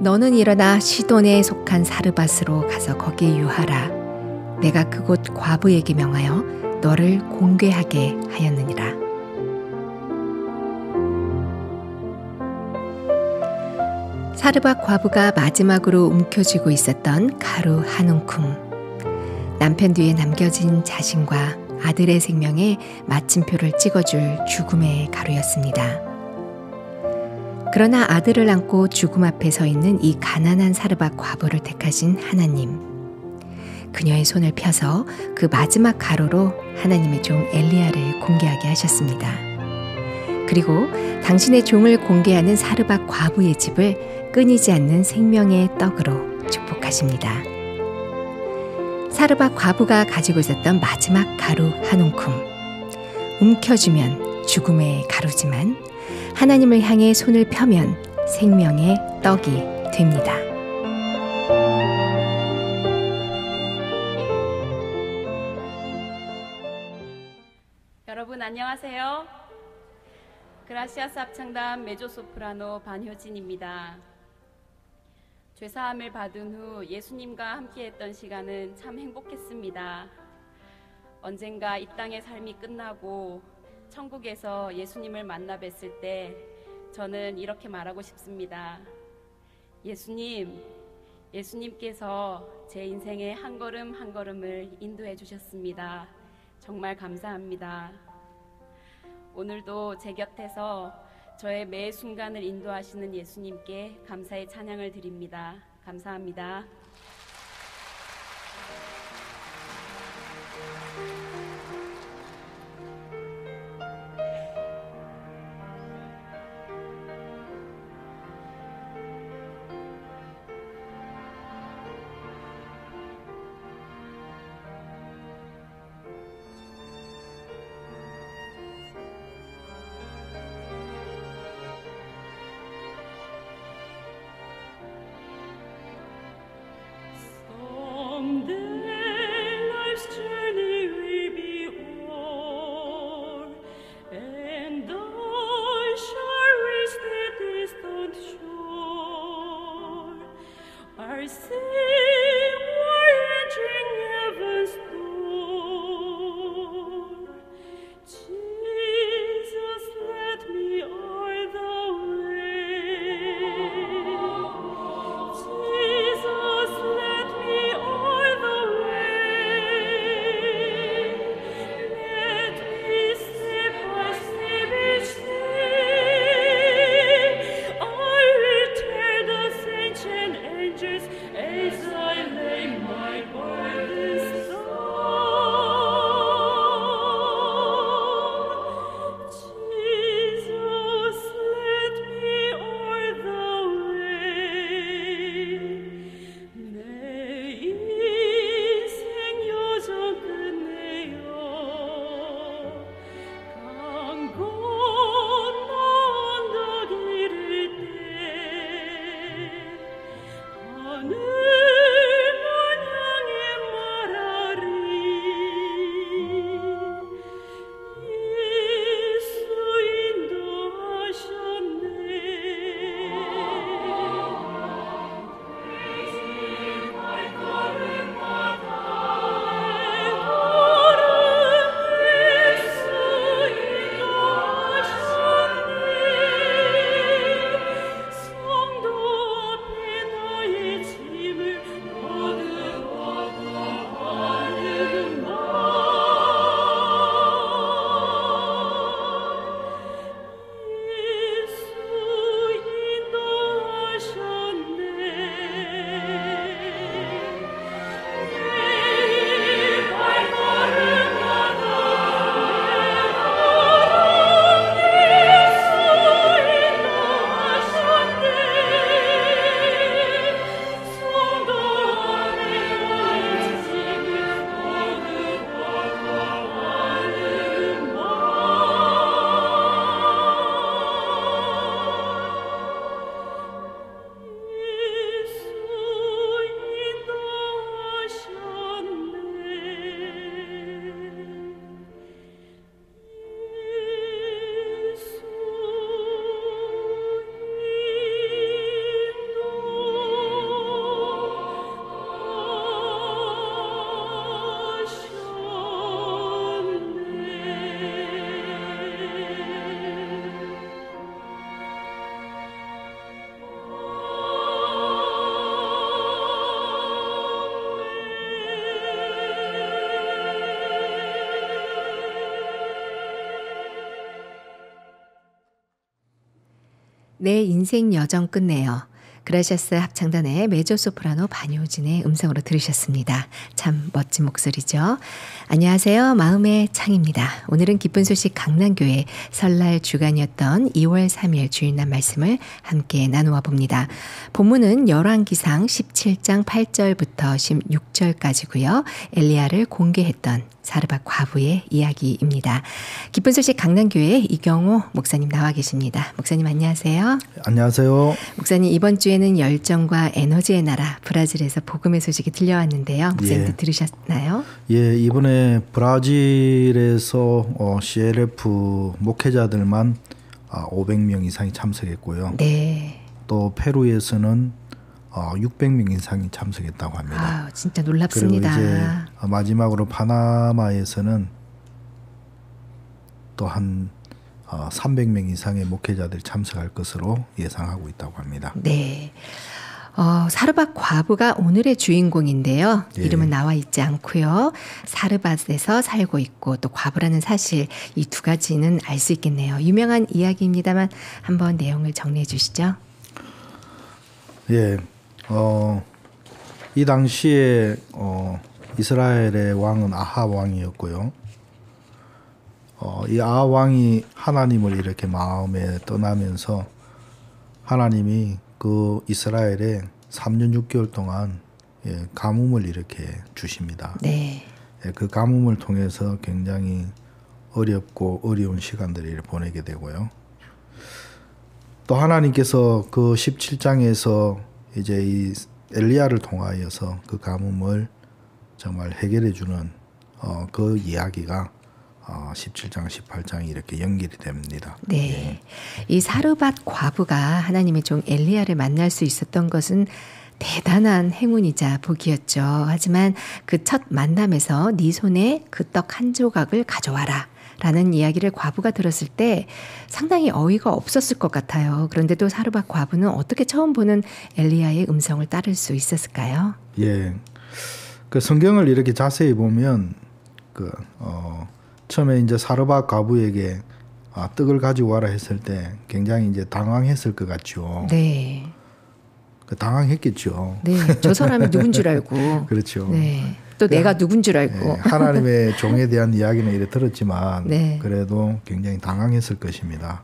너는 일어나 시돈에 속한 사르밧으로 가서 거기에 유하라. 내가 그곳 과부에게 명하여 너를 공궤하게 하였느니라. 사르밧 과부가 마지막으로 움켜쥐고 있었던 가루 한 움큼. 남편 뒤에 남겨진 자신과 아들의 생명에 마침표를 찍어줄 죽음의 가루였습니다. 그러나 아들을 안고 죽음 앞에 서 있는 이 가난한 사르밧 과부를 택하신 하나님. 그녀의 손을 펴서 그 마지막 가루로 하나님의 종 엘리야를 공개하게 하셨습니다. 그리고 당신의 종을 공개하는 사르밧 과부의 집을 끊이지 않는 생명의 떡으로 축복하십니다. 사르밧 과부가 가지고 있었던 마지막 가루 한 움큼. 움켜쥐면 죽음의 가루지만 하나님을 향해 손을 펴면 생명의 떡이 됩니다. 여러분 안녕하세요. 그라시아스 합창단 메조소프라노 반효진입니다. 죄사함을 받은 후 예수님과 함께했던 시간은 참 행복했습니다. 언젠가 이 땅의 삶이 끝나고 천국에서 예수님을 만나 뵀을 때 저는 이렇게 말하고 싶습니다. 예수님께서 제 인생의 한 걸음 한 걸음을 인도해 주셨습니다. 정말 감사합니다. 오늘도 제 곁에서 저의 매 순간을 인도하시는 예수님께 감사의 찬양을 드립니다. 감사합니다. 내 인생 여정 끝내요. 그라시아스 합창단의 메조소프라노 반효진의 음성으로 들으셨습니다. 참 멋진 목소리죠. 안녕하세요. 마음의 창입니다. 오늘은 기쁜 소식 강남교회 설날 주간이었던 2월 3일 주일날 말씀을 함께 나누어 봅니다. 본문은 열왕기상 17장 8절부터 16절까지고요. 엘리야를 공개했던 사르밧 과부의 이야기입니다. 기쁜 소식 강남교회 이경호 목사님 나와 계십니다. 목사님 안녕하세요. 안녕하세요. 목사님 이번 주에는 열정과 에너지의 나라 브라질에서 복음의 소식이 들려왔는데요. 목사님도 들으셨나요? 예, 이번에 브라질에서 CLF 목회자들만 500명 이상이 참석했고요. 네. 또 페루에서는 600명 이상이 참석했다고 합니다. 아, 진짜 놀랍습니다. 그리고 이제 마지막으로 파나마에서는 또 한 300명 이상의 목회자들이 참석할 것으로 예상하고 있다고 합니다. 네. 사르밧 과부가 오늘의 주인공인데요. 예. 이름은 나와 있지 않고요. 사르밧에서 살고 있고 또 과부라는 사실 이 두 가지는 알 수 있겠네요. 유명한 이야기입니다만 한번 내용을 정리해 주시죠. 예. 이 당시에 이스라엘의 왕은 아합 왕이었고요. 이 아합 왕이 하나님을 이렇게 마음에 떠나면서 하나님이 그 이스라엘에 3년 6개월 동안 가뭄을 이렇게 주십니다. 네. 그 가뭄을 통해서 굉장히 어렵고 어려운 시간들을 보내게 되고요. 또 하나님께서 그 17장에서 이제 이 엘리야를 통하여서 그 가뭄을 정말 해결해 주는 그 이야기가 17장, 18장이 이렇게 연결이 됩니다. 네. 예. 이 사르밧 과부가 하나님의 종 엘리야를 만날 수 있었던 것은 대단한 행운이자 복이었죠. 하지만 그 첫 만남에서 네 손에 그 떡 한 조각을 가져와라 라는 이야기를 과부가 들었을 때 상당히 어이가 없었을 것 같아요. 그런데도 사르밧 과부는 어떻게 처음 보는 엘리야의 음성을 따를 수 있었을까요? 예. 그 성경을 이렇게 자세히 보면 처음에 이제 사르밧 과부에게 떡을 가지고 와라 했을 때 굉장히 이제 당황했을 것 같죠. 네. 당황했겠죠. 네. 저 사람이 누군 줄 알고. 그렇죠. 네. 또 내가 누군 줄 알고. 네, 하나님의 종에 대한 이야기는 이래 들었지만 네. 그래도 굉장히 당황했을 것입니다.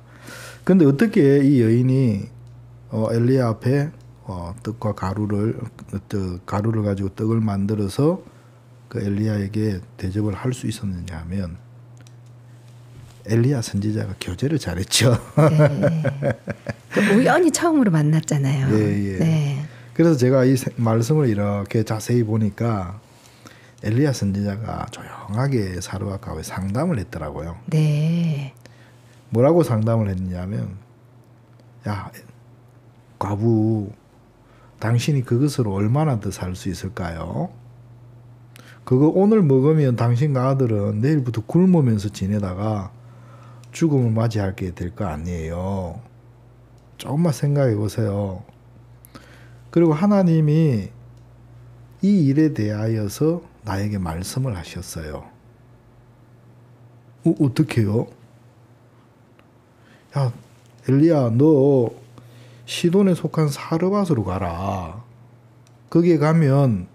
그런데 어떻게 이 여인이 엘리야 앞에 떡과 가루를 가지고 떡을 만들어서 그 엘리야에게 대접을 할 수 있었느냐 하면 엘리야 선지자가 교제를 잘했죠. 네. 우연히 처음으로 만났잖아요. 예, 예. 네. 그래서 제가 이 말씀을 이렇게 자세히 보니까 엘리야 선지자가 조용하게 사르밧 과부에 상담을 했더라고요. 네. 뭐라고 상담을 했냐면, 야, 과부, 당신이 그것으로 얼마나 더 살 수 있을까요? 그거 오늘 먹으면 당신과 아들은 내일부터 굶으면서 지내다가 죽음을 맞이하게 될 거 아니에요. 조금만 생각해 보세요. 그리고 하나님이 이 일에 대하여서 나에게 말씀을 하셨어요. 어떻게요? 야, 엘리야, 너 시돈에 속한 사르밧으로 가라. 거기에 가면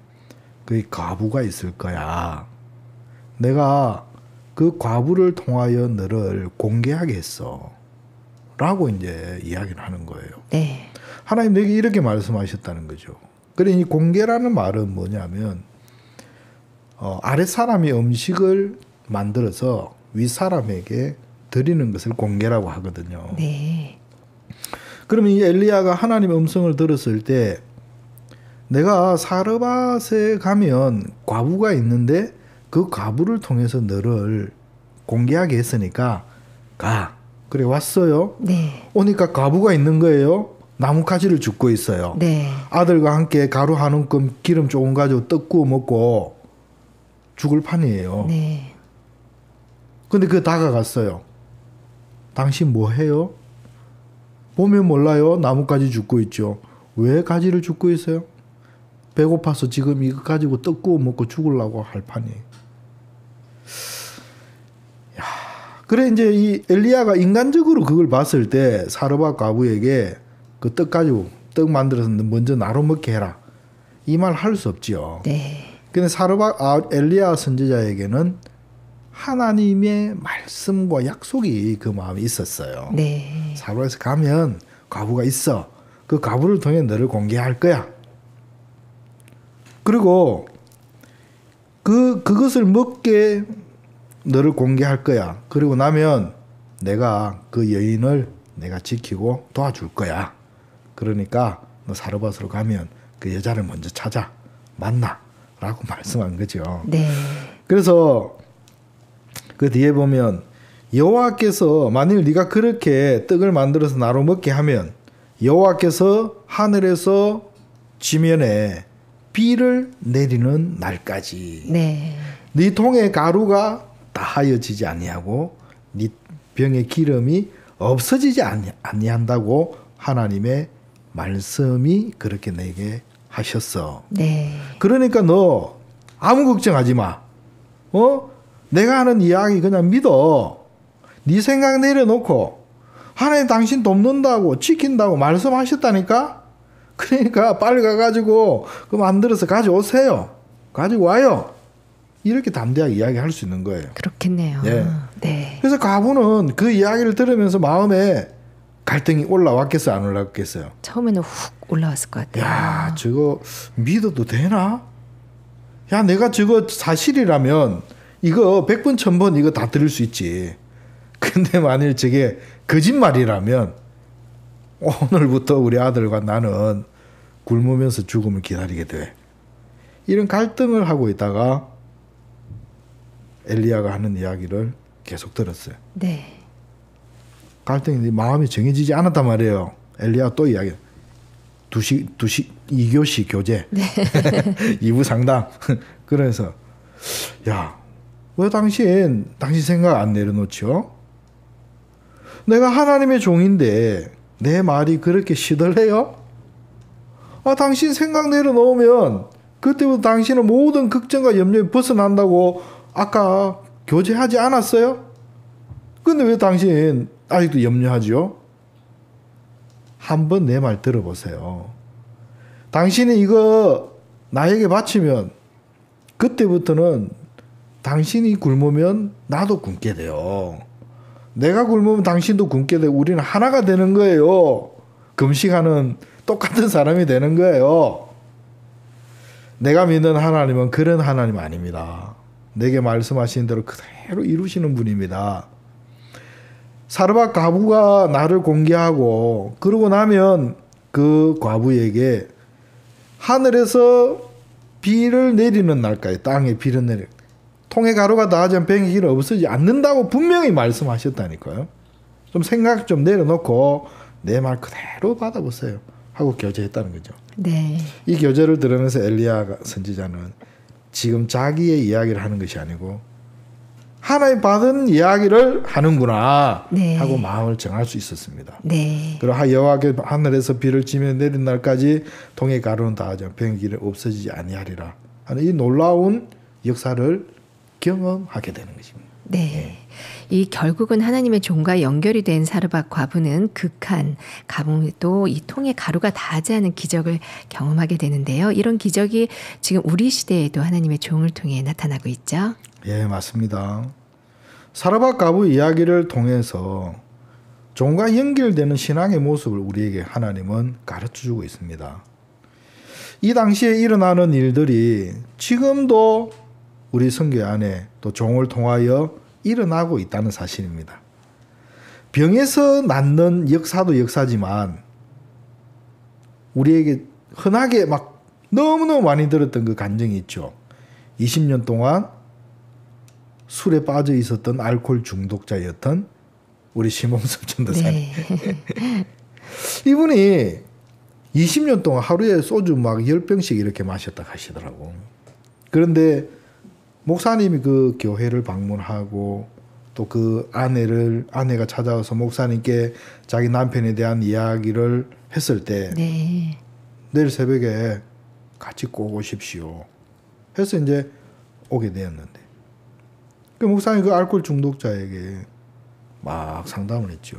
거기 과부가 있을 거야. 내가 그 과부를 통하여 너를 공개하게 했어. 라고 이제 이야기를 하는 거예요. 네. 하나님 내게 이렇게 말씀하셨다는 거죠. 그래, 이 공개라는 말은 뭐냐면, 아랫 사람이 음식을 만들어서 윗 사람에게 드리는 것을 공개라고 하거든요. 네. 그러면 이 엘리야가 하나님의 음성을 들었을 때 내가 사르밧에 가면 과부가 있는데 그 과부를 통해서 너를 공개하게 했으니까 가. 그래 왔어요. 네. 오니까 과부가 있는 거예요. 나뭇가지를 줍고 있어요. 네. 아들과 함께 가루 한 움큼 기름 조금 가지고 떡 구워 먹고 죽을 판이에요. 네. 근데 그 다가갔어요. 당신 뭐 해요? 보면 몰라요. 나뭇가지 줍고 있죠. 왜 가지를 줍고 있어요? 배고파서 지금 이거 가지고 떡 구워 먹고 죽으려고 할 판이에요. 야, 그래 이제 이 엘리야가 인간적으로 그걸 봤을 때 사르밧 과부에게 그 떡 가지고 떡 만들어서 먼저 나로 먹게 해라. 이 말 할 수 없지요. 네. 근데 엘리야 선지자에게는 하나님의 말씀과 약속이 그 마음에 있었어요. 네. 사르밧에서 가면 과부가 있어. 그 과부를 통해 너를 공개할 거야. 그리고 그것을 먹게 너를 공개할 거야. 그리고 나면 내가 그 여인을 내가 지키고 도와줄 거야. 그러니까 너 사르밧으로 가면 그 여자를 먼저 찾아 만나 라고 말씀한 거죠. 네. 그래서 그 뒤에 보면 여호와께서 만일 네가 그렇게 떡을 만들어서 나로 먹게 하면 여호와께서 하늘에서 지면에 비를 내리는 날까지 네. 네 통의 가루가 다하여지지 아니하고 네 병의 기름이 없어지지 아니한다고 하나님의 말씀이 그렇게 내게 하셨어. 네. 그러니까 너 아무 걱정하지 마. 내가 하는 이야기 그냥 믿어. 네 생각 내려놓고 하나님 당신 돕는다고 지킨다고 말씀하셨다니까. 그러니까 빨리 가가지고 그 만들어서 가져오세요. 가지고 와요. 이렇게 담대하게 이야기할 수 있는 거예요. 그렇겠네요. 예. 네. 그래서 과부는 그 이야기를 들으면서 마음에 갈등이 올라왔겠어요, 안 올라왔겠어요? 처음에는 훅 올라왔을 것 같아요. 야, 저거 믿어도 되나? 야, 내가 저거 사실이라면 이거 100번, 1000번 이거 다 들을 수 있지. 근데 만일 저게 거짓말이라면 오늘부터 우리 아들과 나는 굶으면서 죽음을 기다리게 돼. 이런 갈등을 하고 있다가 엘리야가 하는 이야기를 계속 들었어요. 네. 갈등이 마음이 정해지지 않았단 말이에요. 엘리야가 또 이야기. 2교시 교재. 네. 2부 상담. 그래서 야, 왜 당신 생각 안 내려놓죠? 내가 하나님의 종인데 내 말이 그렇게 시들해요? 당신 생각 내려놓으면 그때부터 당신은 모든 걱정과 염려에 벗어난다고 아까 교제하지 않았어요? 근데 왜 당신 아직도 염려하죠? 한번 내 말 들어보세요. 당신이 이거 나에게 바치면 그때부터는 당신이 굶으면 나도 굶게 돼요. 내가 굶으면 당신도 굶게 되고 우리는 하나가 되는 거예요. 금식하는 똑같은 사람이 되는 거예요. 내가 믿는 하나님은 그런 하나님 아닙니다. 내게 말씀하신 대로 그대로 이루시는 분입니다. 사르밧 과부가 나를 공개하고 그러고 나면 그 과부에게 하늘에서 비를 내리는 날까지 땅에 비를 내리 통의 가루가 다하지 병의 기름 없어지지 않는다고 분명히 말씀하셨다니까요. 좀 생각 좀 내려놓고 내 말 그대로 받아보세요 하고 교제했다는 거죠. 네. 이 교제를 들으면서 엘리야 선지자는 지금 자기의 이야기를 하는 것이 아니고 하나님 받은 이야기를 하는구나 네. 하고 마음을 정할 수 있었습니다. 네. 그리고 여호와께서 하늘에서 비를 지며 내린 날까지 통의 가루는 다하지 병의 기름 없어지지 아니하리라 하는 이 놀라운 역사를 경험하게 되는 것입니다. 네. 이 결국은 하나님의 종과 연결이 된 사르밧 과부는 극한 가뭄에도 이 통에 가루가 닿지 않은 기적을 경험하게 되는데요. 이런 기적이 지금 우리 시대에도 하나님의 종을 통해 나타나고 있죠. 예, 맞습니다. 사르밧 과부 이야기를 통해서 종과 연결되는 신앙의 모습을 우리에게 하나님은 가르쳐주고 있습니다. 이 당시에 일어나는 일들이 지금도 우리 성교 안에 또 종을 통하여 일어나고 있다는 사실입니다. 병에서 낫는 역사도 역사지만 우리에게 흔하게 막 너무너무 많이 들었던 그 감정이 있죠. 20년 동안 술에 빠져 있었던 알코올 중독자였던 우리 심홍섭 전도사님. 네. 이분이 20년 동안 하루에 소주 막 10병씩 이렇게 마셨다 하시더라고. 그런데 목사님이 그 교회를 방문하고 또 그 아내가 찾아와서 목사님께 자기 남편에 대한 이야기를 했을 때 네. 내일 새벽에 같이 꼭 오십시오 해서 이제 오게 되었는데 그 목사님 그 알코올 중독자에게 막 상담을 했죠.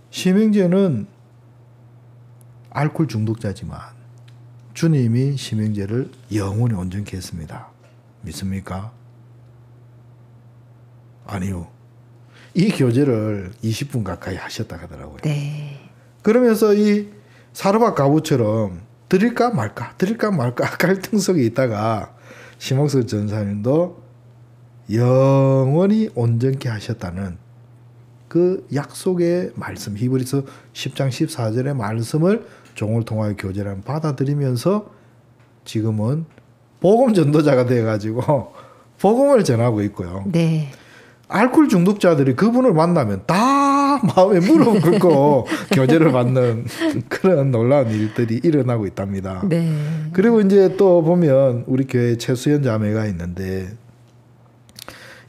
심행제는 알코올 중독자지만 주님이 심행제를 영원히 온전케 했습니다. 믿습니까? 아니요. 이 교제를 20분 가까이 하셨다 하더라고요. 네. 그러면서 이 사르밧 과부처럼 드릴까 말까 갈등 속에 있다가 심옥섭 전사님도 영원히 온전케 하셨다는 그 약속의 말씀, 히브리서 10장 14절의 말씀을 종을 통하여 교제를 받아들이면서 지금은 복음 전도자가 되어가지고 복음을 전하고 있고요. 네. 알코올 중독자들이 그분을 만나면 다 마음에 무릎을 꿇고 교제를 받는 그런 놀라운 일들이 일어나고 있답니다. 네. 그리고 이제 또 보면 우리 교회에 최수연 자매가 있는데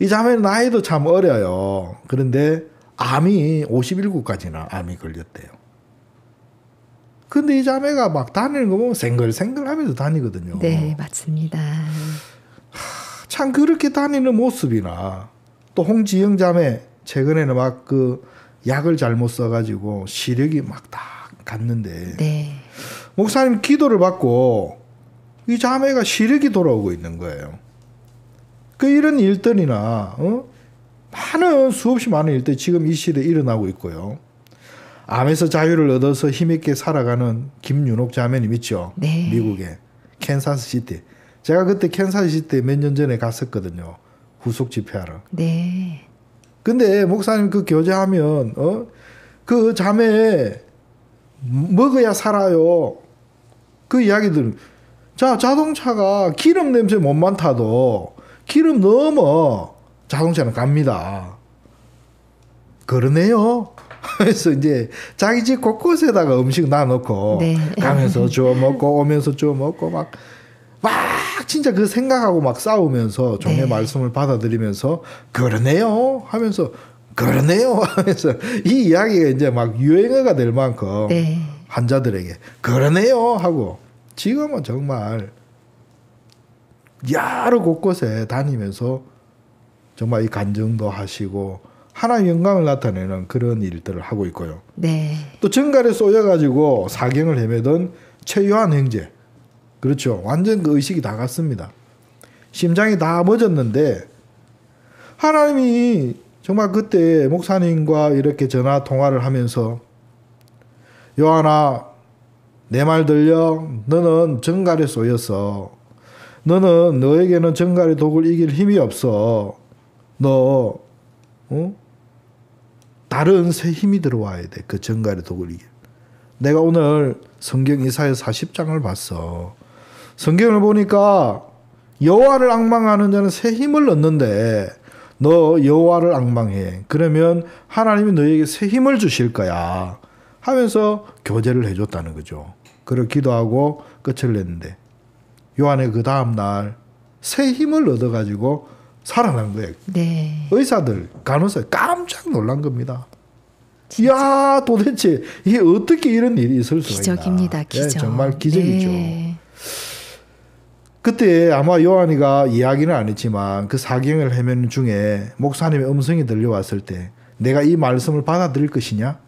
이 자매는 나이도 참 어려요. 그런데 암이 57구까지나 암이 걸렸대요. 근데 이 자매가 막 다니는 거 보면 생글생글 하면서 다니거든요. 네, 맞습니다. 참 그렇게 다니는 모습이나 또 홍지영 자매 최근에는 막 그 약을 잘못 써가지고 시력이 막 다 갔는데 네. 목사님 기도를 받고 이 자매가 시력이 돌아오고 있는 거예요. 그 이런 일들이나 수없이 많은 일들이 지금 이 시대에 일어나고 있고요. 암에서 자유를 얻어서 힘있게 살아가는 김윤옥 자매님 있죠. 네. 미국에 캔사스시티. 제가 그때 캔사스시티에 몇 년 전에 갔었거든요. 후속 집회하러. 네. 근데 목사님 그 교제하면 그 자매 먹어야 살아요. 그 이야기들. 자, 자동차가 기름 냄새 못만 타도 기름 넣으면 자동차는 갑니다. 그러네요. 그래서 이제 자기 집 곳곳에다가 음식 놔놓고 네. 가면서 주워 먹고 오면서 주워 먹고 막 진짜 그 생각하고 막 싸우면서 종의 네. 말씀을 받아들이면서 그러네요 하면서 그러네요 하면서 이 이야기가 이제 막 유행어가 될 만큼 네. 환자들에게 그러네요 하고 지금은 정말 여러 곳곳에 다니면서 정말 이 간증도 하시고 하나님의 영광을 나타내는 그런 일들을 하고 있고요. 네. 또 정갈에 쏘여가지고 사경을 헤매던 최요한 형제. 그렇죠. 완전 그 의식이 다 갔습니다. 심장이 다 멎었는데 하나님이 정말 그때 목사님과 이렇게 전화 통화를 하면서 요한아 내 말 들려? 너는 정갈에 쏘였어. 너는 너에게는 정갈의 독을 이길 힘이 없어. 너 다른 새 힘이 들어와야 돼. 그 정갈의 독을 이길. 내가 오늘 성경 이사야 40장을 봤어. 성경을 보니까 여호와를 앙망하는 자는 새 힘을 얻는데 너 여호와를 앙망해. 그러면 하나님이 너에게 새 힘을 주실 거야. 하면서 교제를 해줬다는 거죠. 그걸 기도하고 끝을 냈는데 요한의 그 다음 날 새 힘을 얻어가지고 살아난 거예요. 네. 의사들, 간호사 깜짝 놀란 겁니다. 이야 도대체 이게 어떻게 이런 일이 있을 수가 있나. 기적입니다. 기적. 네, 정말 기적이죠. 네. 그때 아마 요한이가 이야기는 안 했지만 그 사경을 헤매는 중에 목사님의 음성이 들려왔을 때 내가 이 말씀을 받아들일 것이냐?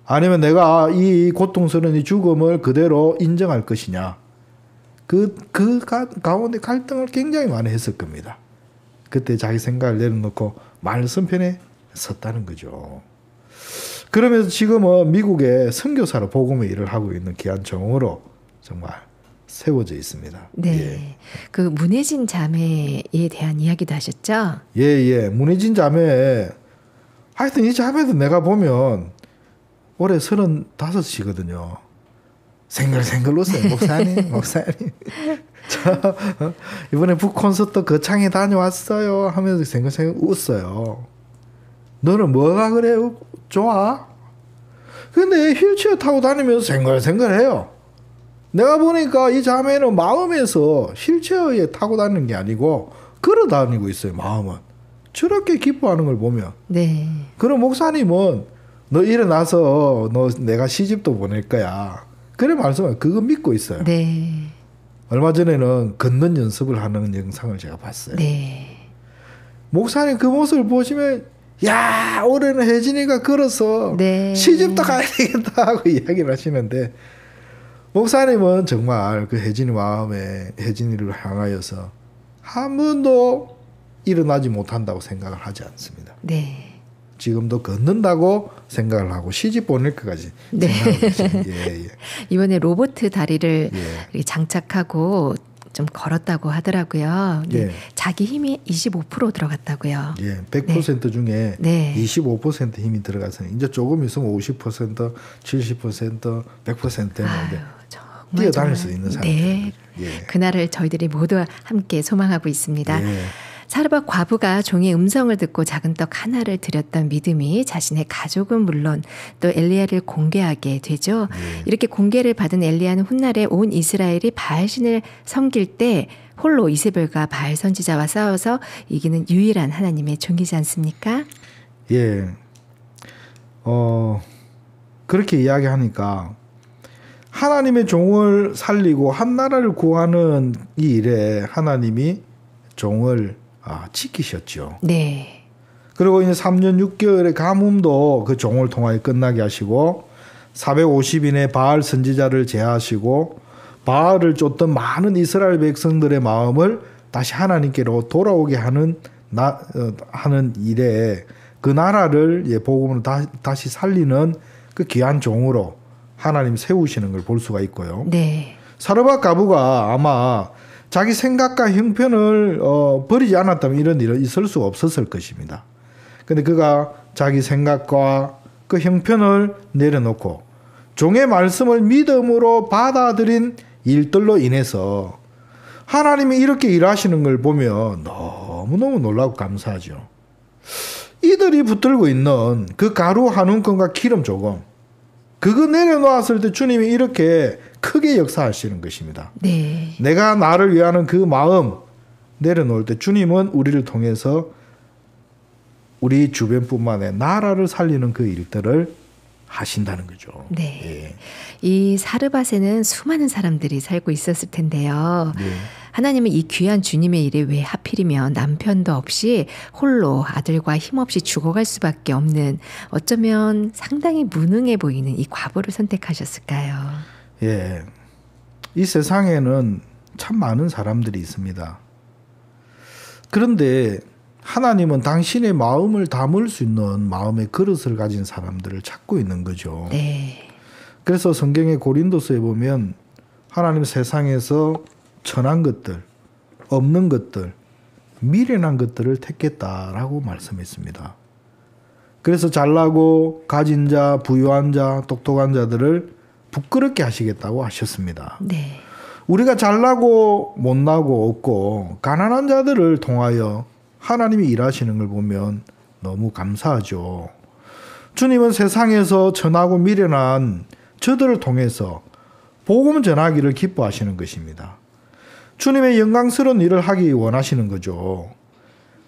아니면 내가 이 고통스러운 이 죽음을 그대로 인정할 것이냐? 그 가운데 갈등을 굉장히 많이 했을 겁니다. 그때 자기 생각을 내려놓고 말씀편에 섰다는 거죠. 그러면서 지금은 미국의 선교사로 복음의 일을 하고 있는 귀한 종으로 정말 세워져 있습니다. 네. 예. 그 문혜진 자매에 대한 이야기도 하셨죠? 예. 문혜진 자매. 하여튼 이 자매도 내가 보면 올해 35이거든요. 생글생글 웃어요. 목사님. 저 이번에 북콘서트 거창에 다녀왔어요 하면서 생글생글 웃어요. 너는 뭐가 그래 좋아? 근데 휠체어 타고 다니면서 생글생글해요. 내가 보니까 이 자매는 마음에서 휠체어에 타고 다니는 게 아니고 걸어 다니고 있어요. 마음은. 저렇게 기뻐하는 걸 보면. 네. 그럼 목사님은 너 일어나서 너 내가 시집도 보낼 거야. 그래 말씀을 그거 믿고 있어요. 네. 얼마 전에는 걷는 연습을 하는 영상을 제가 봤어요. 네. 목사님 그 모습을 보시면 야 올해는 혜진이가 걸어서 네. 시집도 가야 되겠다 하고 이야기를 하시는데 목사님은 정말 그 혜진이 마음에 혜진이를 향하여서 한 번도 일어나지 못한다고 생각을 하지 않습니다. 네. 지금도 걷는다고 생각을 하고 시집 보낼 것까지 네. 생각을 예, 예. 이번에 로봇 다리를 예. 장착하고 좀 걸었다고 하더라고요. 예. 자기 힘이 25% 들어갔다고요. 예, 100% 중에 네. 25% 힘이 들어가서 이제 조금 있으면 50%, 70%, 100% 되는데 뛰어다닐 수 있는 사람들. 네. 예. 그날을 저희들이 모두 함께 소망하고 있습니다. 예. 사르밧 과부가 종의 음성을 듣고 작은 떡 하나를 드렸던 믿음이 자신의 가족은 물론 또 엘리야를 공개하게 되죠. 이렇게 공개를 받은 엘리야는 훗날에 온 이스라엘이 바알신을 섬길 때 홀로 이세벨과 바알 선지자와 싸워서 이기는 유일한 하나님의 종이지 않습니까? 예. 그렇게 이야기하니까 하나님의 종을 살리고 한 나라를 구하는 이 일에 하나님이 종을 지키셨죠. 네. 그리고 이제 3년 6개월의 가뭄도 그 종을 통하여 끝나게 하시고 450인의 바알 선지자를 제하시고 바알을 쫓던 많은 이스라엘 백성들의 마음을 다시 하나님께로 돌아오게 하는 일에 그 나라를 복음으로 다시 살리는 그 귀한 종으로 하나님 세우시는 걸 볼 수가 있고요. 네. 사르밧 과부가 아마 자기 생각과 형편을 버리지 않았다면 이런 일은 있을 수 없었을 것입니다. 근데 그가 자기 생각과 그 형편을 내려놓고 종의 말씀을 믿음으로 받아들인 일들로 인해서 하나님이 이렇게 일하시는 걸 보면 너무너무 놀라고 감사하죠. 이들이 붙들고 있는 그 가루 한 움큼과 기름 조금, 그거 내려놓았을 때 주님이 이렇게 크게 역사하시는 것입니다. 네. 내가 나를 위하는 그 마음 내려놓을 때 주님은 우리를 통해서 우리 주변뿐만 아니라 나라를 살리는 그 일들을 하신다는 거죠. 네. 예. 이 사르밧에는 수많은 사람들이 살고 있었을 텐데요. 예. 하나님은 이 귀한 주님의 일에 왜 하필이면 남편도 없이 홀로 아들과 힘없이 죽어갈 수밖에 없는 어쩌면 상당히 무능해 보이는 이 과부를 선택하셨을까요? 예. 이 세상에는 참 많은 사람들이 있습니다. 그런데 하나님은 당신의 마음을 담을 수 있는 마음의 그릇을 가진 사람들을 찾고 있는 거죠. 네. 그래서 성경의 고린도서에 보면 하나님 세상에서 천한 것들, 없는 것들, 미련한 것들을 택했다라고 말씀했습니다. 그래서 잘나고 가진 자, 부유한 자, 똑똑한 자들을 부끄럽게 하시겠다고 하셨습니다. 네. 우리가 잘나고 못나고 없고 가난한 자들을 통하여 하나님이 일하시는 걸 보면 너무 감사하죠. 주님은 세상에서 천하고 미련한 저들을 통해서 복음 전하기를 기뻐하시는 것입니다. 주님의 영광스러운 일을 하기 원하시는 거죠.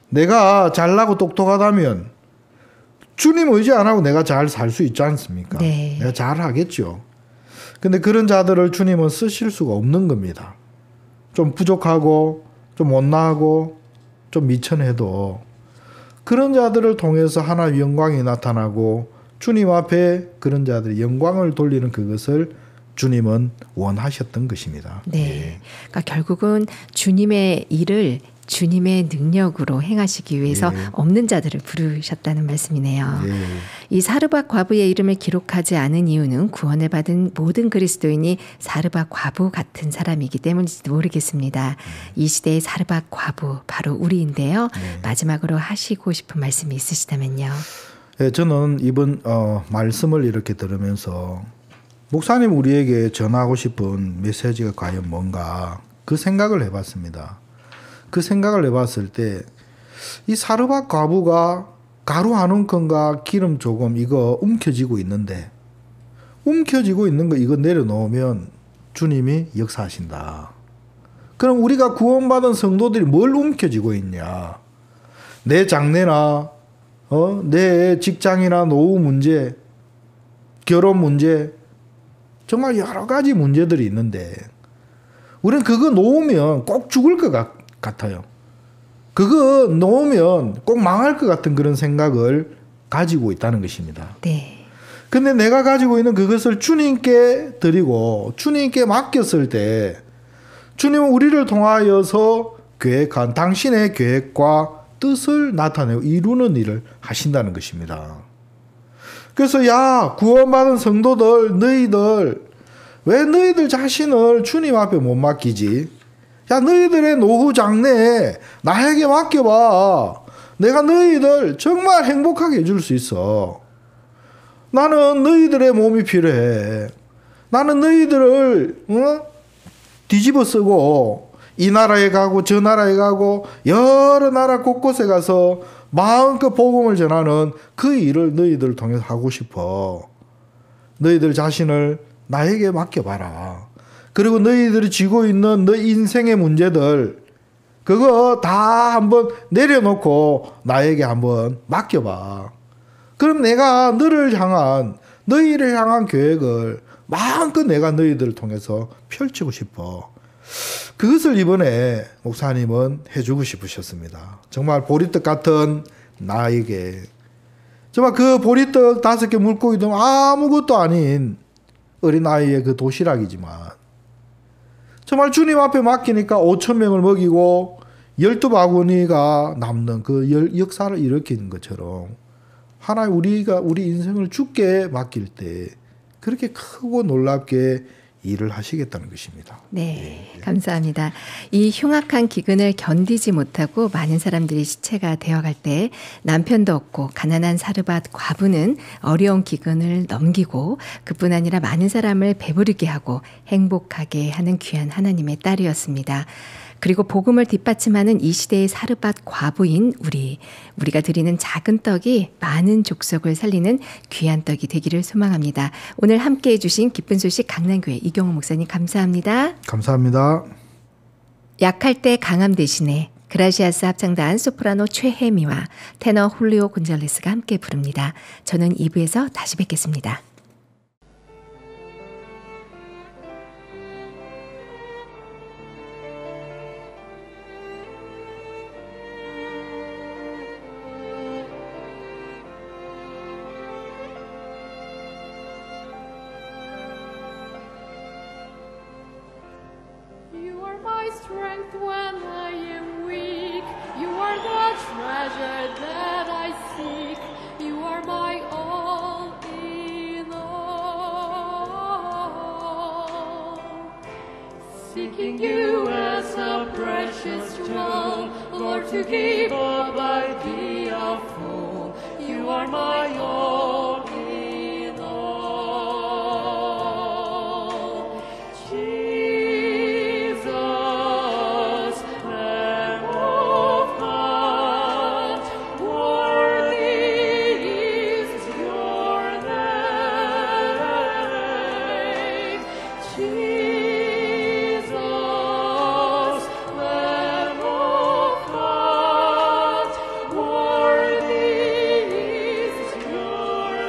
내가 잘나고 똑똑하다면 주님 의지 안 하고 내가 잘 살 수 있지 않습니까? 네. 내가 잘 하겠죠. 근데 그런 자들을 주님은 쓰실 수가 없는 겁니다. 좀 부족하고 좀 못나고 좀 미천해도 그런 자들을 통해서 하나님의 영광이 나타나고 주님 앞에 그런 자들이 영광을 돌리는 그것을 주님은 원하셨던 것입니다. 네. 예. 그러니까 결국은 주님의 일을 주님의 능력으로 행하시기 위해서 예. 없는 자들을 부르셨다는 말씀이네요. 예. 이 사르밧 과부의 이름을 기록하지 않은 이유는 구원을 받은 모든 그리스도인이 사르밧 과부 같은 사람이기 때문인지도 모르겠습니다. 이 시대의 사르밧 과부 바로 우리인데요. 마지막으로 하시고 싶은 말씀이 있으시다면요. 예, 저는 이번 말씀을 이렇게 들으면서 목사님 우리에게 전하고 싶은 메시지가 과연 뭔가 그 생각을 해봤습니다. 그 생각을 해봤을 때 이 사르밧 과부가 가루 한 움큼과 기름 조금 이거 움켜쥐고 있는데 움켜쥐고 있는 거 이거 내려놓으면 주님이 역사하신다. 그럼 우리가 구원받은 성도들이 뭘 움켜쥐고 있냐? 내 장래나 내 직장이나 노후 문제, 결혼 문제, 정말 여러 가지 문제들이 있는데 우리는 그거 놓으면 꼭 죽을 것 같아요. 그거 놓으면 꼭 망할 것 같은 그런 생각을 가지고 있다는 것입니다. 네. 근데 내가 가지고 있는 그것을 주님께 드리고 주님께 맡겼을 때 주님은 우리를 통하여서 계획한 당신의 계획과 뜻을 나타내고 이루는 일을 하신다는 것입니다. 그래서 야, 구원받은 성도들, 너희들 왜 너희들 자신을 주님 앞에 못 맡기지? 야, 너희들의 노후 장래 나에게 맡겨봐. 내가 너희들 정말 행복하게 해줄 수 있어. 나는 너희들의 몸이 필요해. 나는 너희들을 뒤집어 쓰고 이 나라에 가고 저 나라에 가고 여러 나라 곳곳에 가서 마음껏 복음을 전하는 그 일을 너희들을 통해서 하고 싶어. 너희들 자신을 나에게 맡겨봐라. 그리고 너희들이 쥐고 있는 너 인생의 문제들 그거 다 한번 내려놓고 나에게 한번 맡겨봐. 그럼 내가 너희를 향한 계획을 마음껏 내가 너희들을 통해서 펼치고 싶어. 그것을 이번에 목사님은 해주고 싶으셨습니다. 정말 보리떡 같은 나에게 정말 그 보리떡 5개 물고기도 아무것도 아닌 어린아이의 그 도시락이지만 정말 주님 앞에 맡기니까 5,000명을 먹이고 12바구니가 남는 그 역사를 일으키는 것처럼 하나님 우리 인생을 주께 맡길 때 그렇게 크고 놀랍게 일을 하시겠다는 것입니다. 네, 감사합니다. 이 흉악한 기근을 견디지 못하고 많은 사람들이 시체가 되어갈 때 남편도 없고 가난한 사르밧 과부는 어려운 기근을 넘기고 그뿐 아니라 많은 사람을 배부르게 하고 행복하게 하는 귀한 하나님의 딸이었습니다. 그리고 복음을 뒷받침하는 이 시대의 사르밧 과부인 우리가 드리는 작은 떡이 많은 족속을 살리는 귀한 떡이 되기를 소망합니다. 오늘 함께해 주신 기쁜 소식 강남교회 이경호 목사님 감사합니다. 감사합니다. 약할 때 강함 대신에 그라시아스 합창단 소프라노 최혜미와 테너 훌리오 곤잘레스가 함께 부릅니다. 저는 2부에서 다시 뵙겠습니다. Strength when I am weak. You are the treasure that I seek. You are my all in all. Seeking you as a precious jewel, Lord, to give up I be a fool. You are my all in all. Your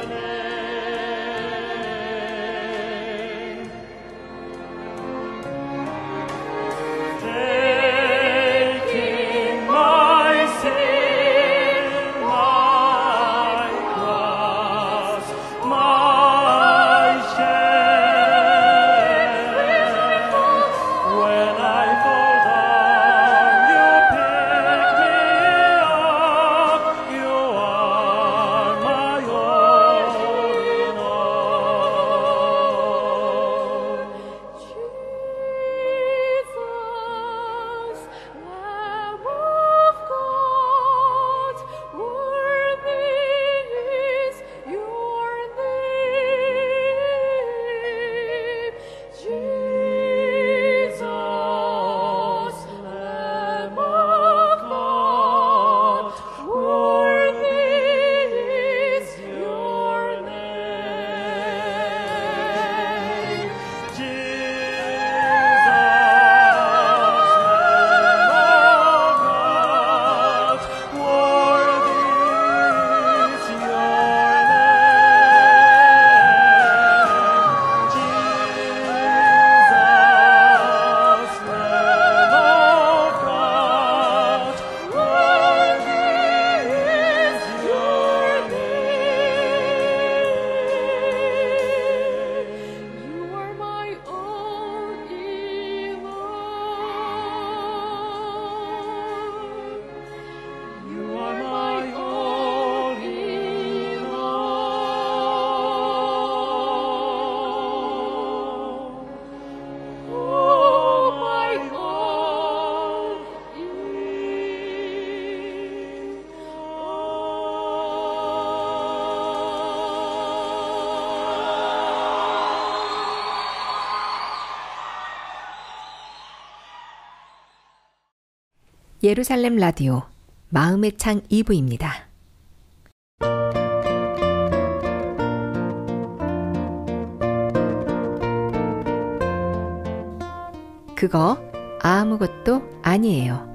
예루살렘 라디오 마음의 창 2부입니다. 그거 아무것도 아니에요.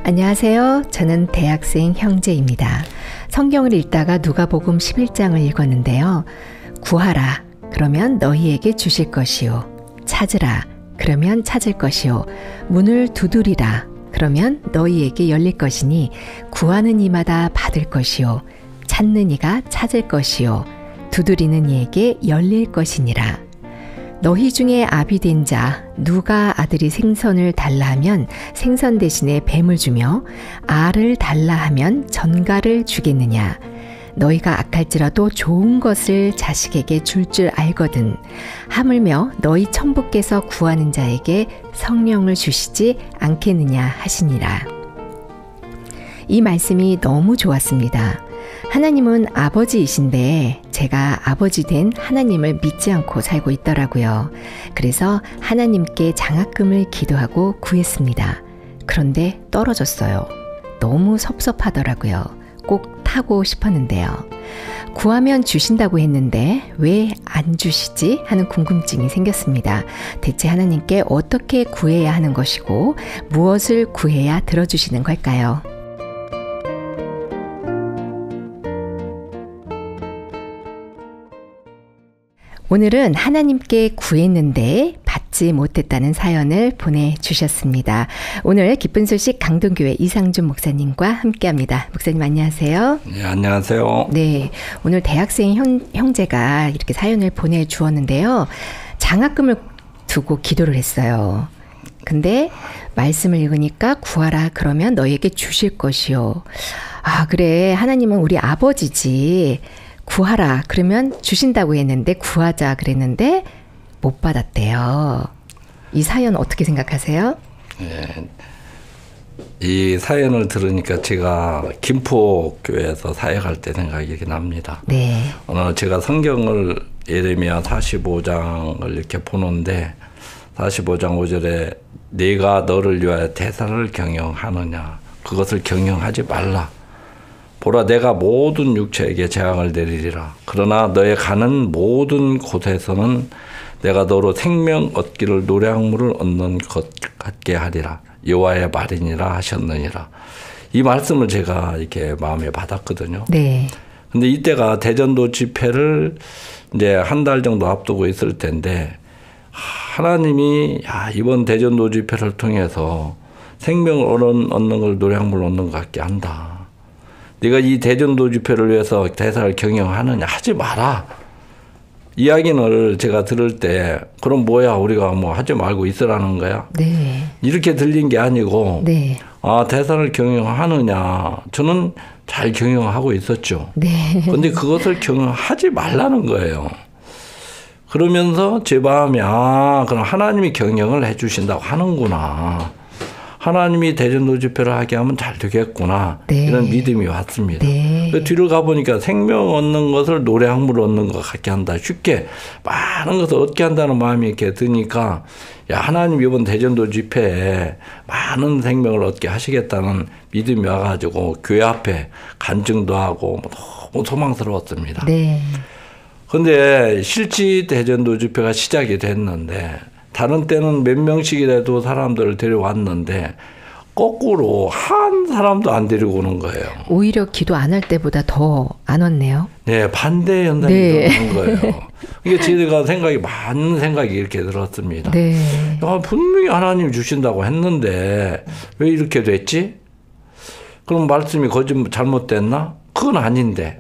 안녕하세요. 저는 대학생 형제입니다. 성경을 읽다가 누가복음 11장을 읽었는데요. 구하라, 그러면 너희에게 주실 것이요. 찾으라, 그러면 찾을 것이요. 문을 두드리라, 그러면 너희에게 열릴 것이니 구하는 이마다 받을 것이요. 찾는 이가 찾을 것이요. 두드리는 이에게 열릴 것이니라. 너희 중에 아비된 자 누가 아들이 생선을 달라 하면 생선 대신에 뱀을 주며 알을 달라 하면 전갈을 주겠느냐. 너희가 악할지라도 좋은 것을 자식에게 줄 알거든. 하물며 너희 천부께서 구하는 자에게 성령을 주시지 않겠느냐 하시니라. 이 말씀이 너무 좋았습니다. 하나님은 아버지이신데 제가 아버지 된 하나님을 믿지 않고 살고 있더라고요. 그래서 하나님께 장학금을 기도하고 구했습니다. 그런데 떨어졌어요. 너무 섭섭하더라고요. 꼭 타고 싶었는데요. 구하면 주신다고 했는데 왜 안 주시지 하는 궁금증이 생겼습니다. 대체 하나님께 어떻게 구해야 하는 것이고 무엇을 구해야 들어주시는 걸까요? 오늘은 하나님께 구했는데 받지 못했다는 사연을 보내주셨습니다. 오늘 기쁜 소식 강동교회 이상준 목사님과 함께합니다. 목사님 안녕하세요. 네, 안녕하세요. 네, 오늘 대학생 형제가 이렇게 사연을 보내주었는데요. 장학금을 두고 기도를 했어요. 근데 말씀을 읽으니까 구하라 그러면 너에게 주실 것이요. 아, 그래, 하나님은 우리 아버지지. 구하라 그러면 주신다고 했는데 구하자 그랬는데 못 받았대요. 이 사연 어떻게 생각하세요? 네, 이 사연을 들으니까 제가 김포교회에서 사역할 때 생각이 이렇게 납니다. 네. 오늘 제가 성경을 예레미야 45장을 이렇게 보는데 45장 5절에 네가 너를 위하여 대사를 경영하느냐 그것을 경영하지 말라. 보라 내가 모든 육체에게 재앙을 내리리라. 그러나 너의 가는 모든 곳에서는 내가 너로 생명 얻기를 노량물을 얻는 것 같게 하리라. 여호와의 말이니라 하셨느니라. 이 말씀을 제가 이렇게 마음에 받았거든요. 네. 근데 이때가 대전도 집회를 이제 한 달 정도 앞두고 있을 텐데 하나님이 이번 대전도 집회를 통해서 생명을 얻는 걸 노량물 얻는 것 같게 한다. 네가 이 대전도 집회를 위해서 대사를 경영하느냐 하지 마라. 이야기를 제가 들을 때 그럼 뭐야 우리가 뭐 하지 말고 있으라는 거야? 네. 이렇게 들린 게 아니고 네. 아 대사를 경영하느냐 저는 잘 경영하고 있었죠. 네. 근데 그것을 경영하지 말라는 거예요. 그러면서 제 마음이 그럼 하나님이 경영을 해 주신다고 하는구나. 하나님이 대전도 집회를 하게 하면 잘 되겠구나. 네. 이런 믿음이 왔습니다. 네. 뒤로 가보니까 생명 얻는 것을 노량물 얻는 것 같게 한다. 쉽게 많은 것을 얻게 한다는 마음이 이렇게 드니까 야 하나님 이번 대전도 집회에 많은 생명을 얻게 하시겠다는 믿음이 와가지고 교회 앞에 간증도 하고 너무 소망스러웠습니다. 네. 근데 실제 대전도 집회가 시작이 됐는데 다른 때는 몇 명씩이라도 사람들을 데려왔는데 거꾸로 한 사람도 안 데리고 오는 거예요. 오히려 기도 안 할 때보다 더 안 왔네요. 네, 반대 현상이 일어난 거예요. 이게 제가 많은 생각이 이렇게 들었습니다. 네. 야, 분명히 하나님 주신다고 했는데 왜 이렇게 됐지? 그럼 말씀이 잘못됐나? 그건 아닌데.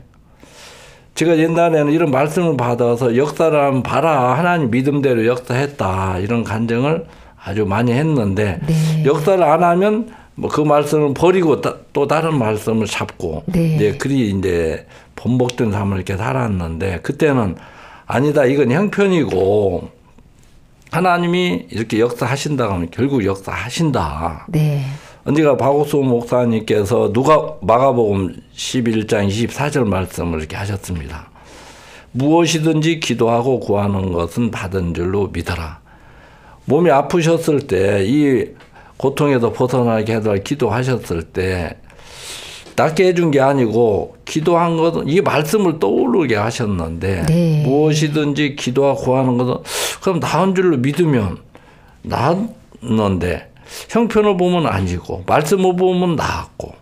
제가 옛날에는 이런 말씀을 받아서 역사를 한번 봐라. 하나님 믿음대로 역사했다. 이런 간증을 아주 많이 했는데 네. 역사를 안 하면 뭐 그 말씀을 버리고 또 다른 말씀을 잡고 네. 이제 그리 이제 번복된 삶을 이렇게 살았는데 그때는 아니다. 이건 형편이고 하나님이 이렇게 역사하신다 하면 결국 역사하신다. 네. 언제가 박옥수 목사님께서 마가복음 11장 24절 말씀을 이렇게 하셨습니다. 무엇이든지 기도하고 구하는 것은 받은 줄로 믿어라. 몸이 아프셨을 때 이 고통에서 벗어나게 해달라 기도하셨을 때 낫게 해준 게 아니고 기도한 것은 이 말씀을 떠오르게 하셨는데 네. 무엇이든지 기도하고 구하는 것은 그럼 나은 줄로 믿으면 나았는데 형편을 보면 아니고 말씀을 보면 나았고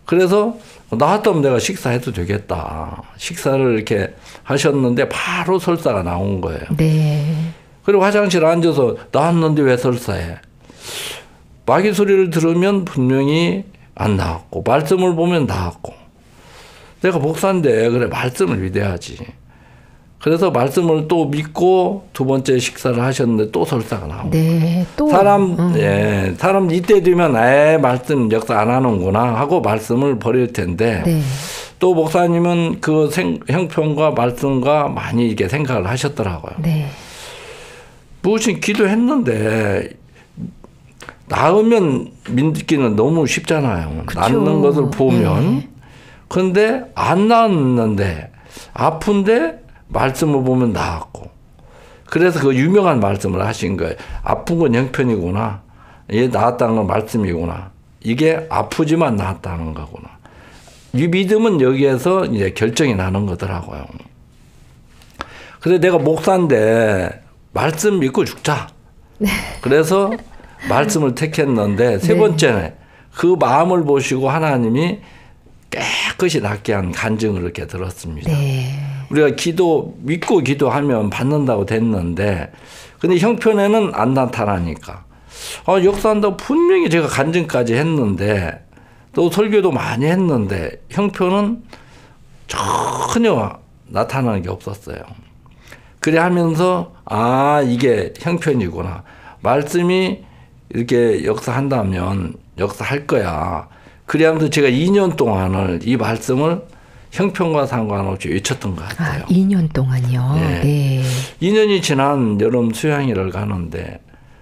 그래서 나았다면 내가 식사해도 되겠다. 식사를 이렇게 하셨는데 바로 설사가 나온 거예요. 네. 그리고 화장실에 앉아서 나았는데 왜 설사해? 마귀 소리를 들으면 분명히 안 나왔고 말씀을 보면 나왔고 내가 목사인데 그래 말씀을 믿어야지. 그래서 말씀을 또 믿고 두 번째 식사를 하셨는데 또 설사가 나오고 네, 또 사람 이때 되면 말씀 역사 안 하는구나 하고 말씀을 버릴 텐데 네. 또 목사님은 그 형편과 말씀과 많이 이렇게 생각을 하셨더라고요. 네. 무엇이 기도했는데 나으면 믿기는 너무 쉽잖아요. 그쵸. 낫는 것을 보면. 네. 그런데 안 낫는데 아픈데 말씀을 보면 나았고. 그래서 그 유명한 말씀을 하신 거예요. 아픈 건 형편이구나. 얘 나았다는 건 말씀이구나. 이게 아프지만 나았다는 거구나. 이 믿음은 여기에서 이제 결정이 나는 거더라고요. 그래서 내가 목사인데 말씀 믿고 죽자. 네. 그래서 말씀을 택했는데 세 번째는 그 마음을 보시고 하나님이 깨끗이 낫게 한 간증을 이렇게 들었습니다. 네. 우리가 믿고 기도하면 받는다고 됐는데 근데 형편에는 안 나타나니까 역사한다고 분명히 제가 간증까지 했는데 또 설교도 많이 했는데 형편은 전혀 나타나는 게 없었어요. 그래 하면서 이게 형편이구나. 말씀이 이렇게 역사한다면 역사할 거야. 그래 하면서 제가 2년 동안을 이 말씀을 형편과 상관없이 외쳤던 것 같아요. 2년 동안요? 네. 네. 2년이 지난 여름 수양회를 가는데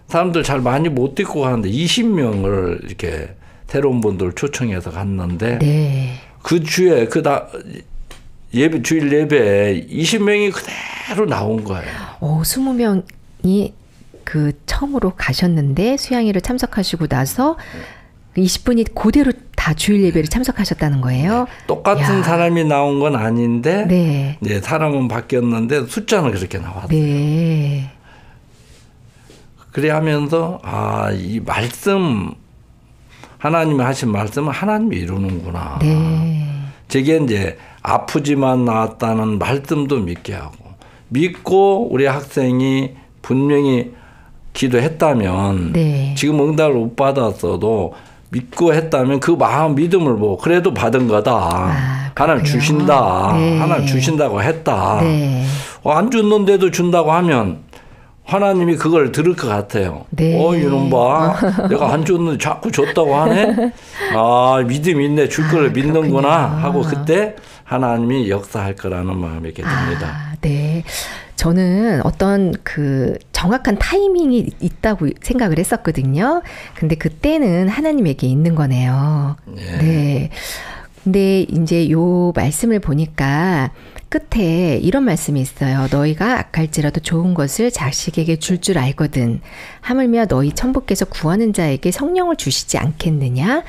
사람들 잘 많이 못 듣고 가는데 20명을 이렇게 새로운 분들 초청해서 갔는데 네. 그 주에 주일 예배에 20명이 그대로 나온 거예요. 20명이 그 처음으로 가셨는데 수양회를 참석하시고 나서 20분이 그대로 다 주일 예배를 참석하셨다는 거예요. 네. 똑같은 사람이 나온 건 아닌데 네. 네, 사람은 바뀌었는데 숫자는 그렇게 나왔어요. 네. 그래 하면서 이 말씀 하나님이 하신 말씀은 하나님이 이루는구나. 네. 제게 이제 아프지만 나았다는 말씀도 믿게 하고 믿고 우리 학생이 분명히 기도했다면 네. 지금 응답을 못 받았어도 믿고 했다면 그 마음 믿음을 보고 그래도 받은 거다. 하나님 주신다. 네. 하나님 주신다고 했다. 네. 안 줬는데도 준다고 하면 하나님이 그걸 들을 것 같아요. 네. 이놈 봐. 내가 안 줬는데 자꾸 줬다고 하네. 믿음이 있네. 줄 거를 믿는구나. 그렇군요. 하고 그때 하나님이 역사할 거라는 마음이 있게 됩니다. 네. 저는 어떤 그 정확한 타이밍이 있다고 생각을 했었거든요. 근데 그때는 하나님에게 있는 거네요. 네. 네. 근데 이제 요 말씀을 보니까 끝에 이런 말씀이 있어요. 너희가 악할지라도 좋은 것을 자식에게 줄 줄 알거든. 하물며 너희 천부께서 구하는 자에게 성령을 주시지 않겠느냐?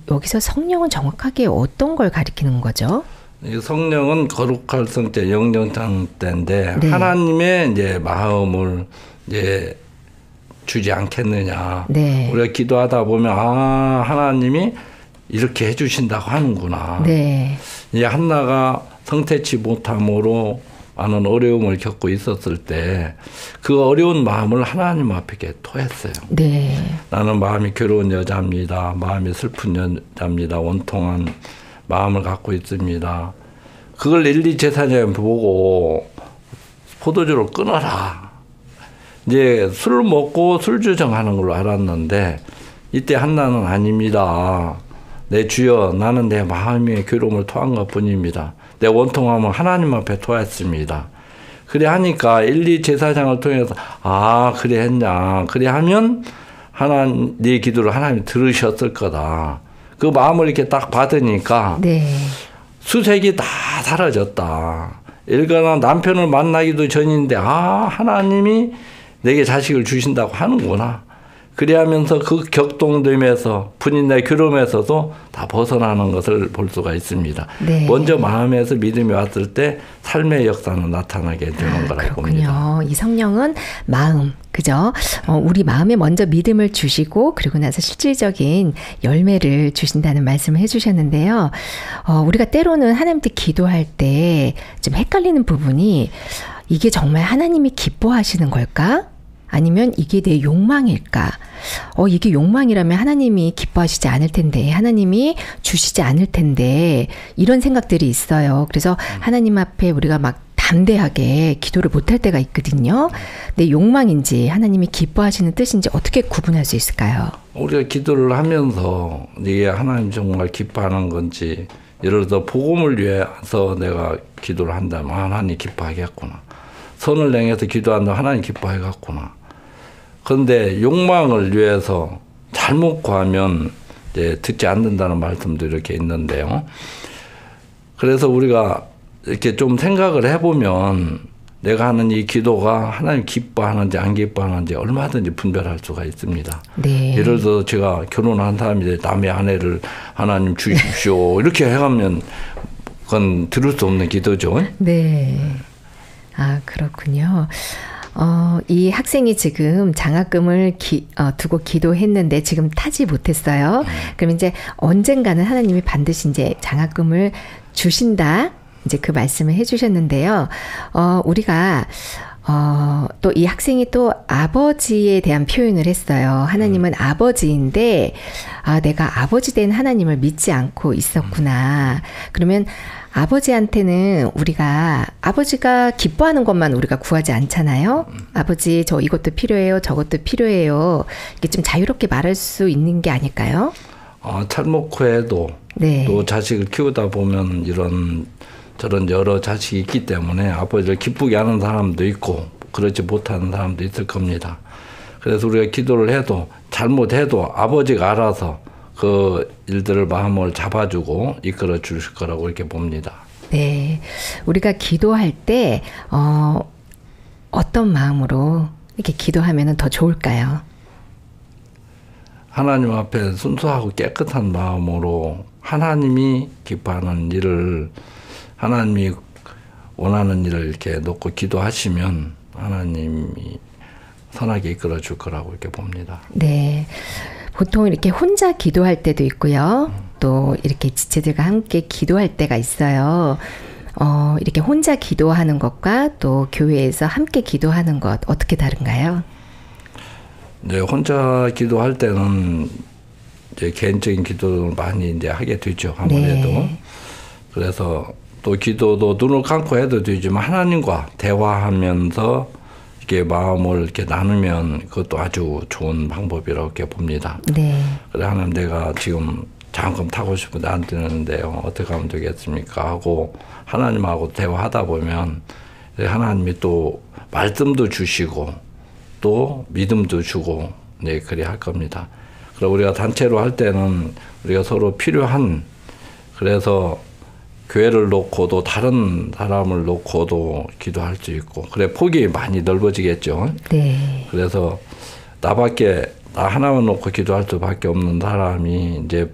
여기서 성령은 정확하게 어떤 걸 가리키는 거죠? 이 성령은 거룩할 성자 영정장 때인데 네. 하나님의 이제 마음을 이제 주지 않겠느냐. 네. 우리가 기도하다 보면 하나님이 이렇게 해주신다고 하는구나. 네. 이 한나가 성태치 못함으로 많은 어려움을 겪고 있었을 때 그 어려운 마음을 하나님 앞에 토했어요. 네. 나는 마음이 괴로운 여자입니다. 마음이 슬픈 여자입니다. 원통한 마음을 갖고 있습니다. 그걸 엘리 제사장이 보고 포도주를 끊어라. 이제 술을 먹고 술주정하는 걸로 알았는데 이때 한나는 아닙니다. 내 주여 나는 내 마음의 괴로움을 토한 것뿐입니다. 내 원통함을 하나님 앞에 토했습니다. 그래 하니까 엘리 제사장을 통해서 그래 했냐. 그래 하면 네 기도를 하나님이 들으셨을 거다. 그 마음을 이렇게 딱 받으니까 네. 수색이 다 사라졌다. 일가나 남편을 만나기도 전인데 하나님이 내게 자식을 주신다고 하는구나. 그리하면서 그 격동됨에서 분인의 괴로움에서도 다 벗어나는 것을 볼 수가 있습니다. 네. 먼저 마음에서 믿음이 왔을 때 삶의 역사는 나타나게 되는 거라고 봅니다. 이 성령은 마음, 그죠? 우리 마음에 먼저 믿음을 주시고 그리고 나서 실질적인 열매를 주신다는 말씀을 해주셨는데요. 우리가 때로는 하나님께 기도할 때 좀 헷갈리는 부분이 이게 정말 하나님이 기뻐하시는 걸까? 아니면 이게 내 욕망일까? 이게 욕망이라면 하나님이 기뻐하시지 않을 텐데, 하나님이 주시지 않을 텐데, 이런 생각들이 있어요. 그래서 하나님 앞에 우리가 막 담대하게 기도를 못할 때가 있거든요. 내 욕망인지 하나님이 기뻐하시는 뜻인지 어떻게 구분할 수 있을까요? 우리가 기도를 하면서 이게 하나님 정말 기뻐하는 건지, 예를 들어 복음을 위해서 내가 기도를 한다면 하나님 기뻐하겠구나. 선을 행해서 기도한다면 하나님 기뻐하겠구나. 그런데 욕망을 위해서 잘못 구하면 이제 듣지 않는다는 말씀도 이렇게 있는데요. 그래서 우리가 이렇게 좀 생각을 해보면 내가 하는 이 기도가 하나님 기뻐하는지 안 기뻐하는지 얼마든지 분별할 수가 있습니다. 네. 예를 들어 제가 결혼한 사람이 남의 아내를 하나님 주십시오 이렇게 해가면 그건 들을 수 없는 기도죠. 네. 그렇군요. 이 학생이 지금 장학금을 두고 기도했는데 지금 타지 못했어요. 그럼 이제 언젠가는 하나님이 반드시 이제 장학금을 주신다. 이제 그 말씀을 해주셨는데요. 우리가 또 이 학생이 또 아버지에 대한 표현을 했어요. 하나님은 아버지인데 내가 아버지 된 하나님을 믿지 않고 있었구나. 그러면 아버지한테는 아버지가 기뻐하는 것만 우리가 구하지 않잖아요. 아버지 저 이것도 필요해요. 저것도 필요해요. 이게 좀 자유롭게 말할 수 있는 게 아닐까요? 탈모크에도 네. 또 자식을 키우다 보면 저런 여러 자식이 있기 때문에 아버지를 기쁘게 하는 사람도 있고 그렇지 못하는 사람도 있을 겁니다. 그래서 우리가 기도를 해도 잘못해도 아버지가 알아서 그 일들을 마음을 잡아주고 이끌어 주실 거라고 이렇게 봅니다. 네. 우리가 기도할 때 어떤 마음으로 이렇게 기도하면 더 좋을까요? 하나님 앞에 순수하고 깨끗한 마음으로 하나님이 기뻐하는 일을 하나님이 원하는 일을 이렇게 놓고 기도하시면 하나님이 선하게 이끌어 줄 거라고 이렇게 봅니다. 네. 보통 이렇게 혼자 기도할 때도 있고요. 또 이렇게 지체들과 함께 기도할 때가 있어요. 이렇게 혼자 기도하는 것과 또 교회에서 함께 기도하는 것 어떻게 다른가요? 네, 혼자 기도할 때는 이제 개인적인 기도를 많이 이제 하게 되죠. 아무래도. 네. 그래서 또 기도도 눈을 감고 해도 되지만 하나님과 대화하면서 이렇게 마음을 이렇게 나누면 그것도 아주 좋은 방법이라고 이렇게 봅니다. 네. 그래 하나님 내가 지금 장학금 타고 싶은데 안 되는데요. 어떻게 하면 되겠습니까? 하고 하나님하고 대화하다 보면 하나님이 또 말씀도 주시고 또 믿음도 주고 네 그리 할 겁니다. 그리고 우리가 단체로 할 때는 우리가 서로 필요한 그래서 교회를 놓고도 다른 사람을 놓고도 기도할 수 있고 그래 폭이 많이 넓어지겠죠. 네. 그래서 나 하나만 놓고 기도할 수밖에 없는 사람이 이제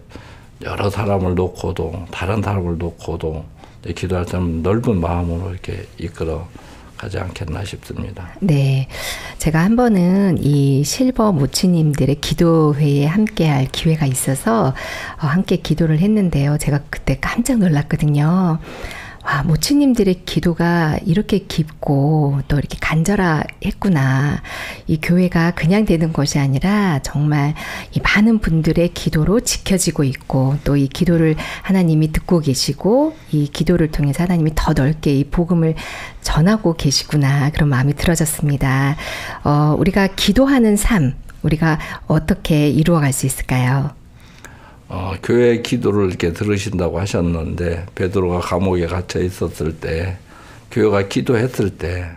여러 사람을 놓고도 다른 사람을 놓고도 기도할 때는 넓은 마음으로 이렇게 이끌어 가지 않겠나 싶습니다. 네. 제가 한 번은 이 실버 모치님들의 기도회에 함께할 기회가 있어서 함께 기도를 했는데요. 제가 그때 깜짝 놀랐거든요. 와, 모치님들의 기도가 이렇게 깊고 또 이렇게 간절했구나. 이 교회가 그냥 되는 것이 아니라 정말 이 많은 분들의 기도로 지켜지고 있고 또 이 기도를 하나님이 듣고 계시고 이 기도를 통해서 하나님이 더 넓게 이 복음을 전하고 계시구나. 그런 마음이 들어졌습니다. 우리가 기도하는 삶, 우리가 어떻게 이루어갈 수 있을까요? 교회 기도를 이렇게 들으신다고 하셨는데 베드로가 감옥에 갇혀 있었을 때 교회가 기도했을 때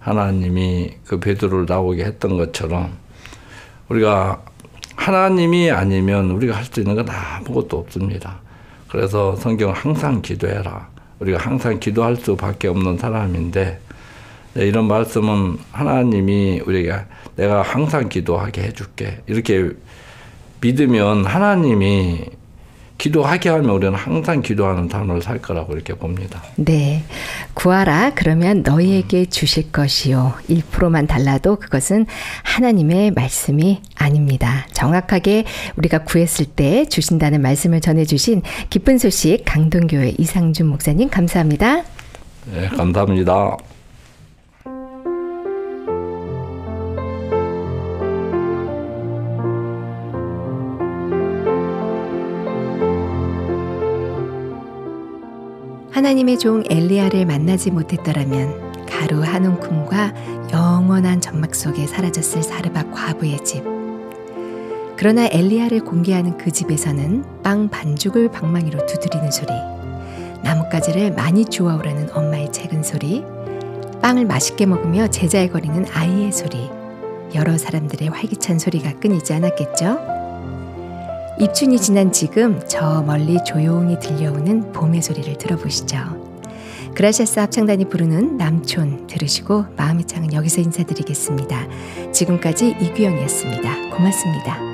하나님이 그 베드로를 나오게 했던 것처럼 우리가 하나님이 아니면 우리가 할 수 있는 건 아무것도 없습니다. 그래서 성경은 항상 기도해라. 우리가 항상 기도할 수밖에 없는 사람인데 네, 이런 말씀은 하나님이 우리가 내가 항상 기도하게 해줄게 이렇게 믿으면 하나님이 기도하게 하면 우리는 항상 기도하는 삶을 살 거라고 이렇게 봅니다. 네. 구하라 그러면 너희에게 주실 것이요. 1%만 달라도 그것은 하나님의 말씀이 아닙니다. 정확하게 우리가 구했을 때 주신다는 말씀을 전해주신 기쁜 소식 강동교회 이상준 목사님 감사합니다. 네, 감사합니다. 하나님의 종 엘리야를 만나지 못했더라면 가루 한 움큼과 영원한 점막 속에 사라졌을 사르밧 과부의 집. 그러나 엘리야를 공개하는 그 집에서는 빵 반죽을 방망이로 두드리는 소리, 나뭇가지를 많이 주워오라는 엄마의 채근 소리, 빵을 맛있게 먹으며 제자해거리는 아이의 소리, 여러 사람들의 활기찬 소리가 끊이지 않았겠죠? 입춘이 지난 지금 저 멀리 조용히 들려오는 봄의 소리를 들어보시죠. 그라시아스 합창단이 부르는 남촌 들으시고 마음의 창은 여기서 인사드리겠습니다. 지금까지 이규영이었습니다. 고맙습니다.